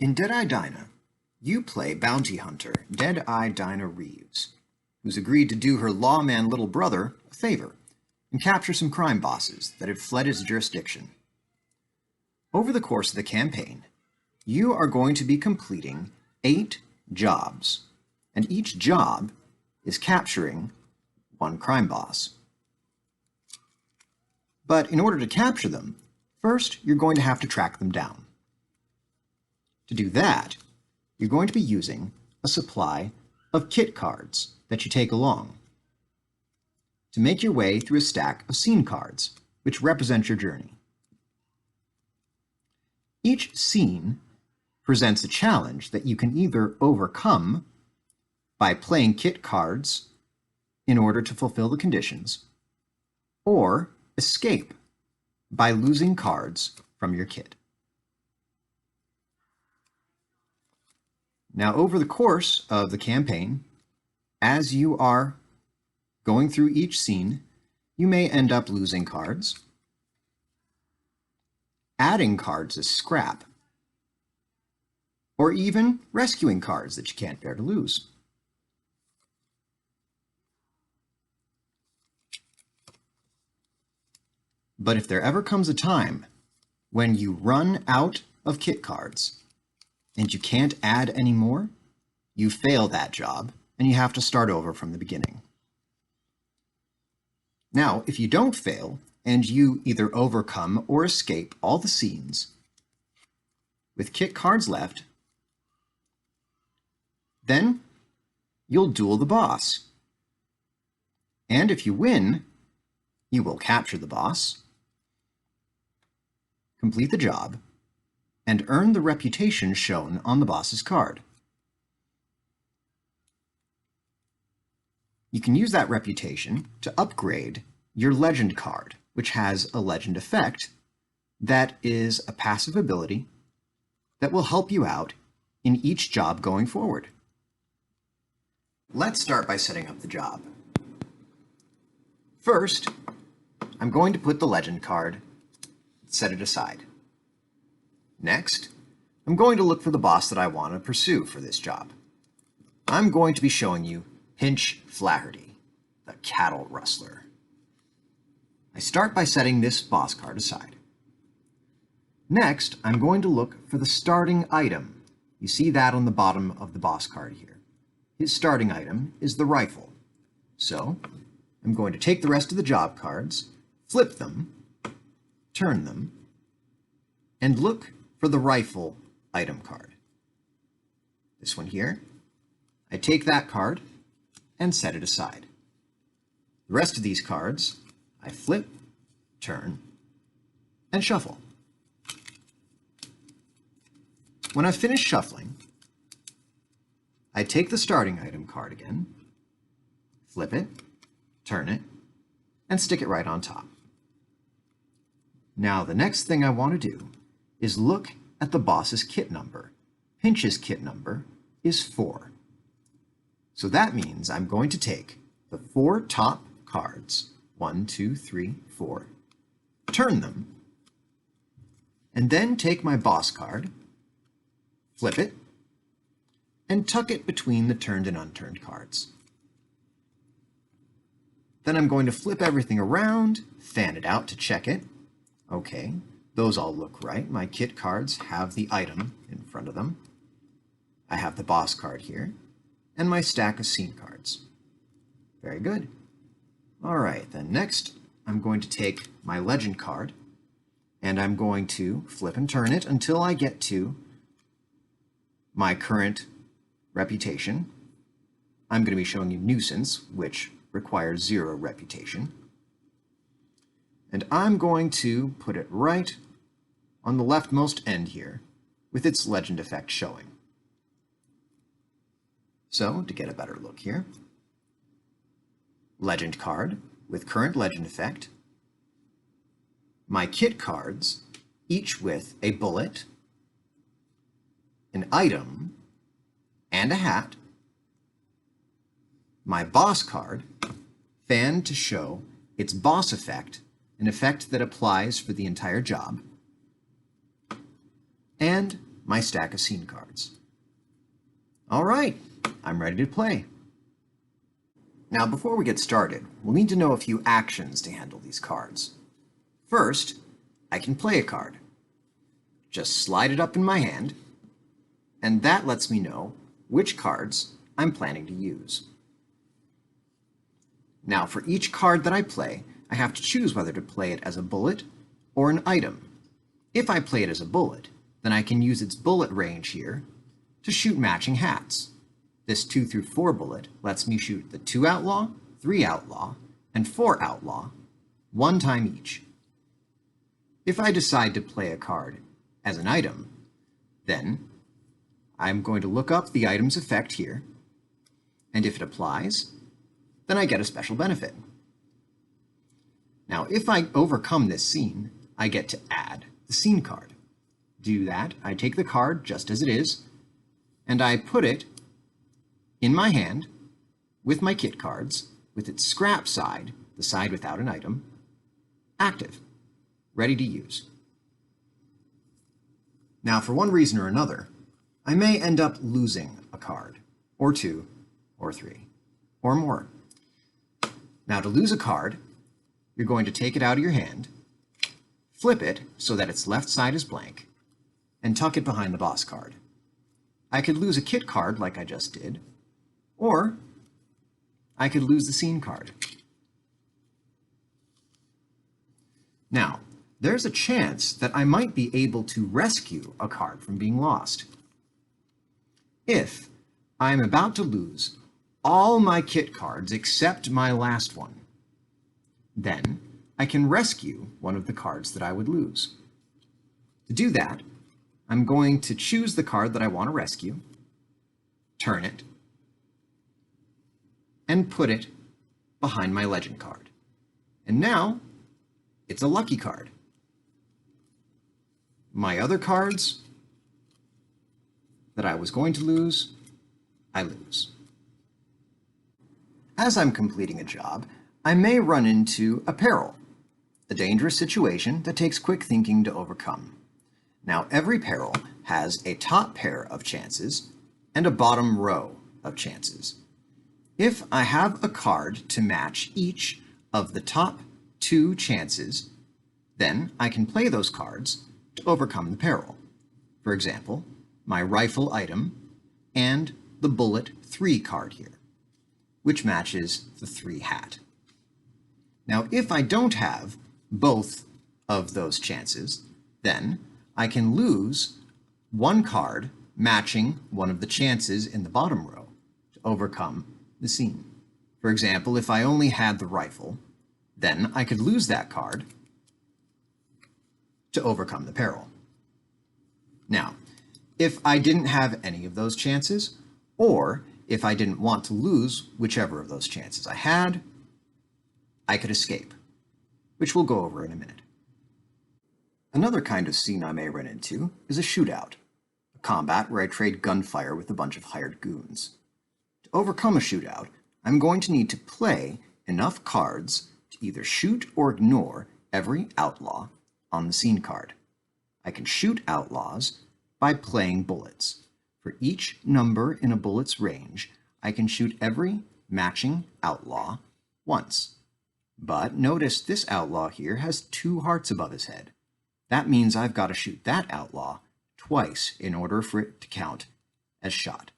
In Deadeye Dinah, you play bounty hunter Deadeye Dinah Reeves, who's agreed to do her lawman little brother a favor and capture some crime bosses that have fled his jurisdiction. Over the course of the campaign, you are going to be completing 8 jobs, and each job is capturing one crime boss. But in order to capture them, first you're going to have to track them down. To do that, you're going to be using a supply of kit cards that you take along to make your way through a stack of scene cards, which represent your journey. Each scene presents a challenge that you can either overcome by playing kit cards in order to fulfill the conditions, or escape by losing cards from your kit. Now, over the course of the campaign, as you are going through each scene, you may end up losing cards, adding cards as scrap, or even rescuing cards that you can't bear to lose. But if there ever comes a time when you run out of kit cards and you can't add any more, you fail that job and you have to start over from the beginning. Now, if you don't fail and you either overcome or escape all the scenes with kit cards left, then you'll duel the boss. And if you win, you will capture the boss, complete the job, and earn the reputation shown on the boss's card. You can use that reputation to upgrade your legend card, which has a legend effect that is a passive ability that will help you out in each job going forward. Let's start by setting up the job. First, I'm going to put the legend card, set it aside. Next, I'm going to look for the boss that I want to pursue for this job. I'm going to be showing you Pinch Flaherty, the cattle rustler. I start by setting this boss card aside. Next, I'm going to look for the starting item. You see that on the bottom of the boss card here. His starting item is the rifle. So, I'm going to take the rest of the job cards, flip them, turn them, and look for the rifle item card. This one here. I take that card and set it aside. The rest of these cards I flip, turn, and shuffle. When I've finished shuffling, I take the starting item card again, flip it, turn it, and stick it right on top. Now the next thing I want to do is look at the boss's kit number. Pinch's kit number is 4. So that means I'm going to take the 4 top cards, 1, 2, 3, 4, turn them, and then take my boss card, flip it, and tuck it between the turned and unturned cards. Then I'm going to flip everything around, fan it out to check it. Okay, those all look right. My kit cards have the item in front of them. I have the boss card here, and my stack of scene cards. Very good. All right, then next I'm going to take my legend card, and I'm going to flip and turn it until I get to my current reputation. I'm going to be showing you Nuisance, which requires 0 reputation. And I'm going to put it right on the leftmost end here with its legend effect showing. So, to get a better look here, legend card with current legend effect, my kit cards, each with a bullet, an item, and a hat, my boss card, fanned to show its boss effect, an effect that applies for the entire job, and my stack of scene cards. All right, I'm ready to play. Now, before we get started, we'll need to know a few actions to handle these cards. First, I can play a card. Just slide it up in my hand, and that lets me know which cards I'm planning to use. Now, for each card that I play, I have to choose whether to play it as a bullet or an item. If I play it as a bullet, then I can use its bullet range here to shoot matching hats. This 2 through 4 bullet lets me shoot the 2 outlaw, 3 outlaw, and 4 outlaw, 1 time each. If I decide to play a card as an item, then I'm going to look up the item's effect here, and if it applies, then I get a special benefit. Now, if I overcome this scene, I get to add the scene card. To do that, I take the card just as it is, and I put it in my hand with my kit cards, with its scrap side, the side without an item, active, ready to use. Now, for one reason or another, I may end up losing a card, or 2, or 3, or more. Now, to lose a card, you're going to take it out of your hand, flip it so that its left side is blank, and tuck it behind the boss card. I could lose a kit card like I just did, or I could lose the scene card. Now, there's a chance that I might be able to rescue a card from being lost. If I'm about to lose all my kit cards except my last one, then I can rescue one of the cards that I would lose. To do that, I'm going to choose the card that I want to rescue, turn it, and put it behind my legend card. And now, it's a lucky card. My other cards that I was going to lose, I lose. As I'm completing a job, I may run into a peril, a dangerous situation that takes quick thinking to overcome. Now, every peril has a top pair of chances and a bottom row of chances. If I have a card to match each of the top 2 chances, then I can play those cards to overcome the peril. For example, my rifle item and the bullet 3 card here, which matches the 3 hat. Now, if I don't have both of those chances, then I can lose one card matching one of the chances in the bottom row to overcome the scene. For example, if I only had the rifle, then I could lose that card to overcome the peril. Now, if I didn't have any of those chances, or if I didn't want to lose whichever of those chances I had, I could escape, which we'll go over in a minute. Another kind of scene I may run into is a shootout, a combat where I trade gunfire with a bunch of hired goons. To overcome a shootout, I'm going to need to play enough cards to either shoot or ignore every outlaw on the scene card. I can shoot outlaws by playing bullets. For each number in a bullet's range, I can shoot every matching outlaw once. But notice this outlaw here has 2 hearts above his head. That means I've got to shoot that outlaw twice in order for it to count as shot.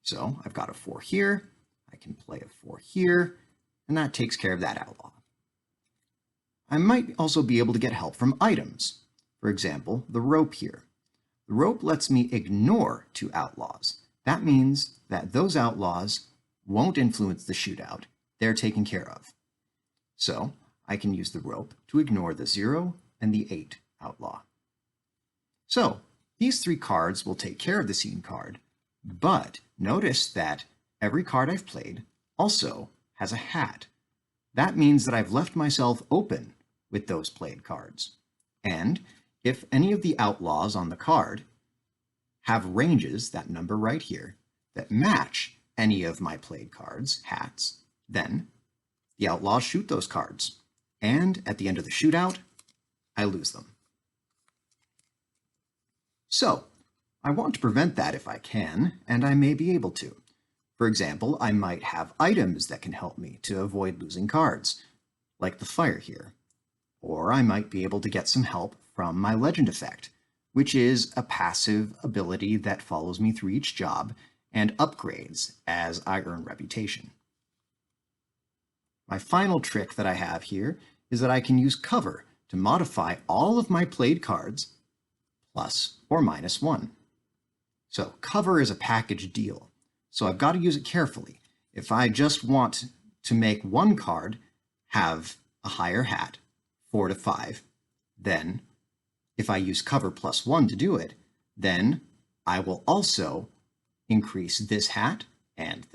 So I've got a 4 here, I can play a 4 here, and that takes care of that outlaw. I might also be able to get help from items. For example, the rope here. The rope lets me ignore 2 outlaws. That means that those outlaws won't influence the shootout. They're taken care of. So I can use the rope to ignore the 0 and the 8 outlaw. So these 3 cards will take care of the scene card, but notice that every card I've played also has a hat. That means that I've left myself open with those played cards. And if any of the outlaws on the card have ranges, that number right here, that match any of my played cards, hats, then the outlaws shoot those cards. And at the end of the shootout, I lose them. So, I want to prevent that if I can, and I may be able to. For example, I might have items that can help me to avoid losing cards, like the fire here. Or I might be able to get some help from my legend effect, which is a passive ability that follows me through each job and upgrades as I earn reputation. My final trick that I have here is that I can use cover to modify all of my played cards plus or minus 1. So cover is a package deal, so I've got to use it carefully. If I just want to make one card have a higher hat, 4 to 5, then if I use cover plus 1 to do it, then I will also increase this hat, and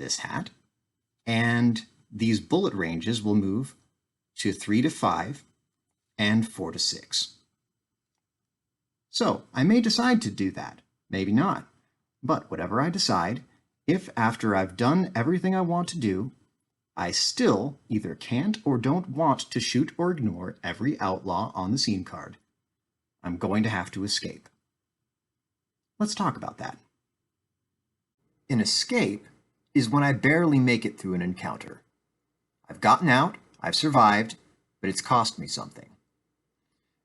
these bullet ranges will move to 3 to 5 and 4 to 6. So I may decide to do that, maybe not. But whatever I decide, if after I've done everything I want to do, I still either can't or don't want to shoot or ignore every outlaw on the scene card, I'm going to have to escape. Let's talk about that. An escape is when I barely make it through an encounter. I've gotten out, I've survived, but it's cost me something.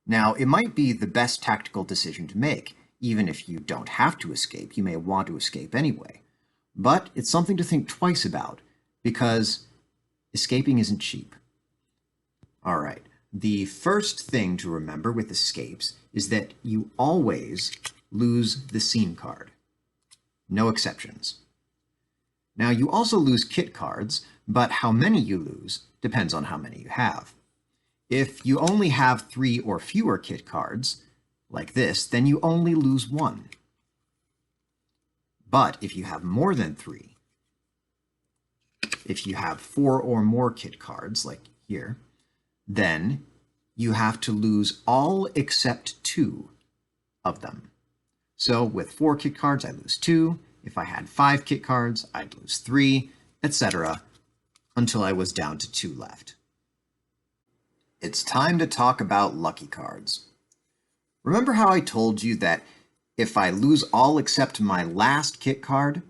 Now, it might be the best tactical decision to make. Even if you don't have to escape, you may want to escape anyway. But it's something to think twice about, because escaping isn't cheap. All right, the first thing to remember with escapes is that you always lose the scene card. No exceptions. Now, you also lose kit cards, but how many you lose depends on how many you have. If you only have 3 or fewer kit cards, like this, then you only lose 1. But if you have more than 3, if you have 4 or more kit cards, like here, then you have to lose all except 2 of them. So with 4 kit cards, I lose 2. If I had 5 kit cards, I'd lose 3, etc., until I was down to 2 left. It's time to talk about lucky cards. Remember how I told you that if I lose all except my last kit card,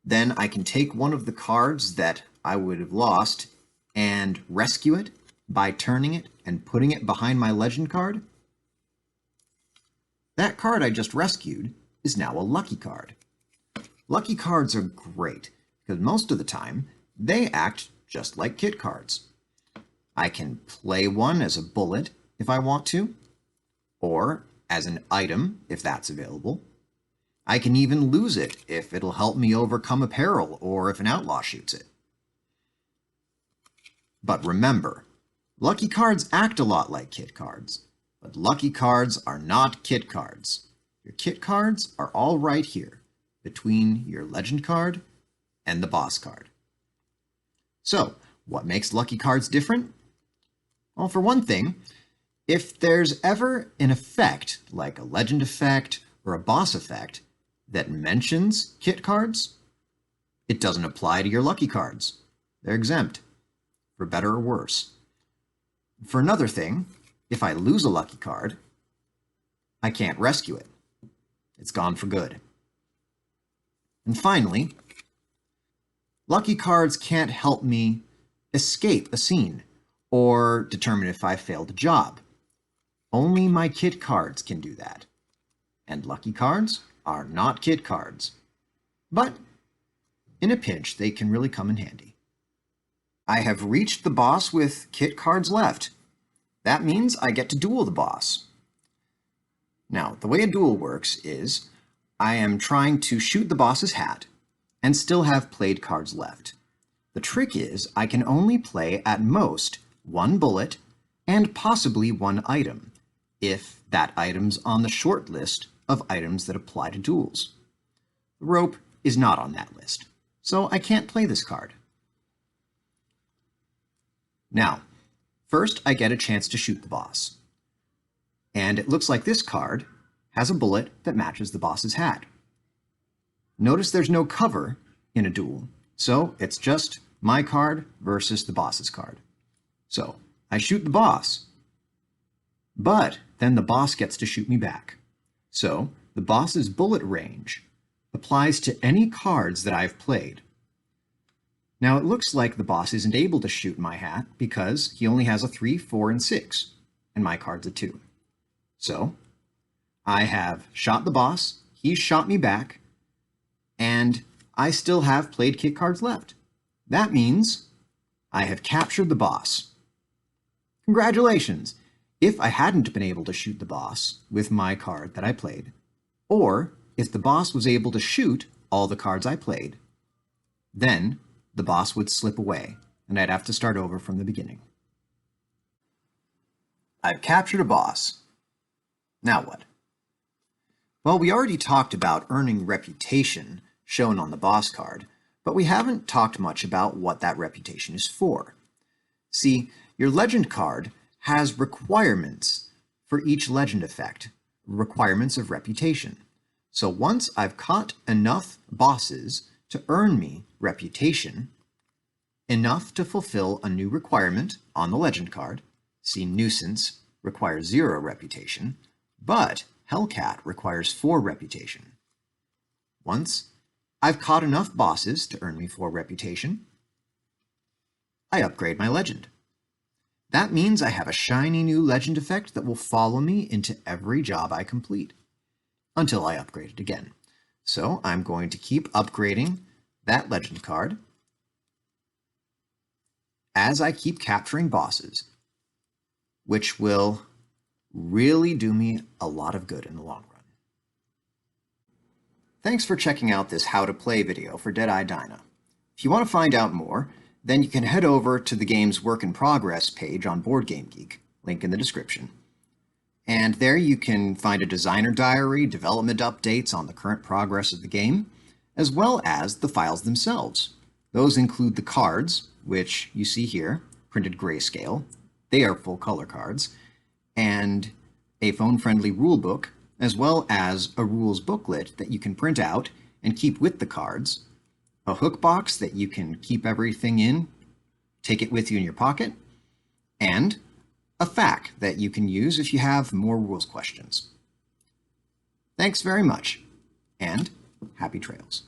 then I can take one of the cards that I would have lost and rescue it by turning it and putting it behind my legend card? That card I just rescued is now a lucky card. Lucky cards are great because most of the time they act just like kit cards. I can play one as a bullet if I want to, or as an item if that's available. I can even lose it if it'll help me overcome a peril or if an outlaw shoots it. But remember, lucky cards act a lot like kit cards, but lucky cards are not kit cards. Your kit cards are all right here, between your legend card and the boss card. So, what makes lucky cards different? Well, for one thing, if there's ever an effect, like a legend effect or a boss effect, that mentions kit cards, it doesn't apply to your lucky cards. They're exempt, for better or worse. For another thing, if I lose a lucky card, I can't rescue it. It's gone for good. And finally, lucky cards can't help me escape a scene or determine if I failed a job. Only my kit cards can do that. And lucky cards are not kit cards. But in a pinch, they can really come in handy. I have reached the boss with kit cards left. That means I get to duel the boss. Now, the way a duel works is I am trying to shoot the boss's hat and still have played cards left. The trick is I can only play at most 1 bullet and possibly 1 item, if that item's on the short list of items that apply to duels. The rope is not on that list, so I can't play this card. Now, first I get a chance to shoot the boss. And it looks like this card has a bullet that matches the boss's hat. Notice there's no cover in a duel, so it's just my card versus the boss's card. So I shoot the boss, but then the boss gets to shoot me back. So the boss's bullet range applies to any cards that I've played. Now it looks like the boss isn't able to shoot my hat because he only has a 3, 4, and 6, and my card's a 2. So I have shot the boss, he's shot me back, and I still have played kit cards left. That means I have captured the boss. Congratulations! If I hadn't been able to shoot the boss with my card that I played, or if the boss was able to shoot all the cards I played, then the boss would slip away, and I'd have to start over from the beginning. I've captured a boss. Now what? Well, we already talked about earning reputation shown on the boss card, but we haven't talked much about what that reputation is for. See, your legend card has requirements for each legend effect, requirements of reputation. So once I've caught enough bosses to earn me reputation, enough to fulfill a new requirement on the legend card. See, Nuisance requires 0 reputation, but Hellcat requires 4 reputation. Once I've caught enough bosses to earn me 4 reputation, I upgrade my legend. That means I have a shiny new legend effect that will follow me into every job I complete, until I upgrade it again. So I'm going to keep upgrading that legend card as I keep capturing bosses, which will really do me a lot of good in the long run. Thanks for checking out this How to Play video for Deadeye Dinah. If you want to find out more, then you can head over to the game's Work in Progress page on BoardGameGeek, link in the description. And there you can find a designer diary, development updates on the current progress of the game, as well as the files themselves. Those include the cards, which you see here, printed grayscale. They are full color cards, and a phone-friendly rulebook, as well as a rules booklet that you can print out and keep with the cards, a hook box that you can keep everything in, take it with you in your pocket, and a FAQ that you can use if you have more rules questions. Thanks very much, and happy trails.